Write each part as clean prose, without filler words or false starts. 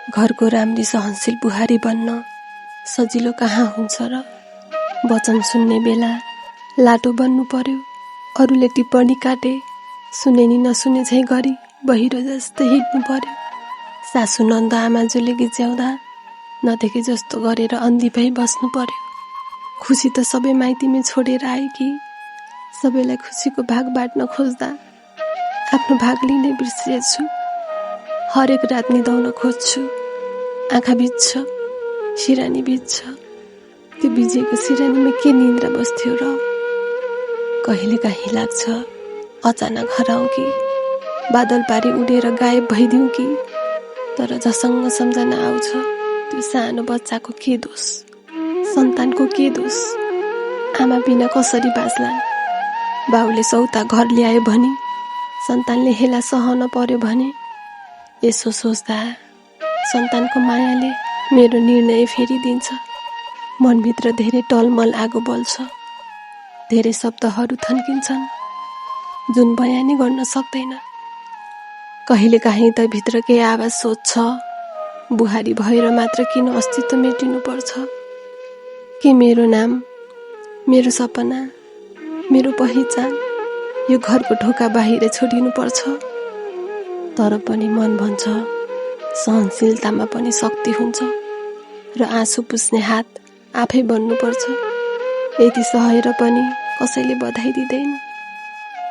घरको राम्री सहनशील बुहारी बन्न सजिलो कहाँ हुन्छ र। वचन सुन्ने बेला लाटो बन्नु पर्यो। अरूले टिप्पणी काटे सुने नि नसुने झैँ गरी बहिरो जस्तै हिँड्नु पर्यो। सासु नन्द आमाजुले गिज्याउँदा नदेखे जस्तो गरेर अन्धी भई बस्नु पर्यो। खुसी त सबै माइतीमै छोडेर आएकी, सबैलाई खुसीको भाग बाँड्न खोज्दा आफ्नो भाग लिनै बिर्सिएछु। हरेक रात निदाउन खोज्छु, आँखा बिज्छ, सिरानी बिज्छ। त्यो बिजेको सिरानीमा के निन्द्रा बस्थ्यो र। कहिले काहीँ लाग्छ अचानक हराउँ कि, बादल पारी उडेर गायब भइदिउँ कि। तर जसँग सम्झना आउँछ त्यो सानो बच्चाको के दोष, सन्तानको के दोष। आमा बिना कसरी बाँच्लान्। बाउले सौता घर ल्यायो भने सन्तानले हेला सहन पर्यो भने। यसो सोच्दा सन्तानको मायाले मेरो निर्णय फेरिदिन्छ। मनभित्र धेरै टलमल आगो बल्छ, धेरै शब्दहरू थन्किन्छन् जुन बयानै गर्न सक्दैन। कहिले काहीँ त भित्रकै आवाज सोध्छ, बुहारी भएर मात्र किन अस्तित्व मेटिनु पर्छ। के मेरो नाम, मेरो सपना, मेरो पहिचान यो घरको ढोका बाहिर छोडिनु पर्छ। तर पनि मन भन्छ सहनशीलतामा पनि शक्ति हुन्छ र आँसु पुस्ने हात आफै बन्नुपर्छ। यति सहेर पनि कसैले बधाई दिँदैन।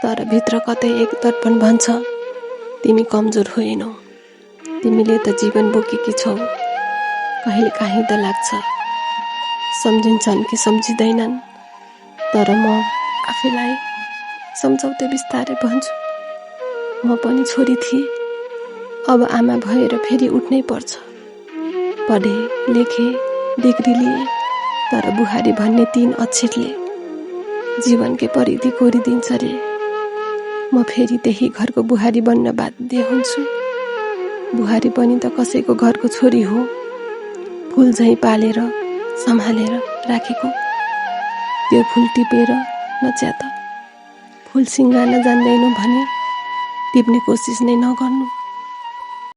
तर भित्र कतै एक दर्पण भन्छ तिमी कमजोर होइनौ, तिमीले त जीवन बोकेकी छौ। कहिले काहीँ त लाग्छ सम्झिन्छन् कि सम्झिँदैनन्। तर म आफैलाई सम्झाउँदै बिस्तारै भन्छु, म पनि छोरी थिएँ, अब आमा भएर फेरि उठ्नै पर्छ। पढे लेखे डिग्री लिए, तर बुहारी भन्ने 3 अक्षरले जीवनकै परिधि कोरिदिन्छ रे। म फेरि त्यही घरको बुहारी बन्न बाध्य हुन्छु। बुहारी पनि त कसैको घरको छोरी हो, फुल झैँ पालेर सम्हालेर राखेको। त्यो फुल टिपेर नच्यात, फुल सिँगार्न जान्दैनौ भने टिप्ने कोसिस नै नगर्नु।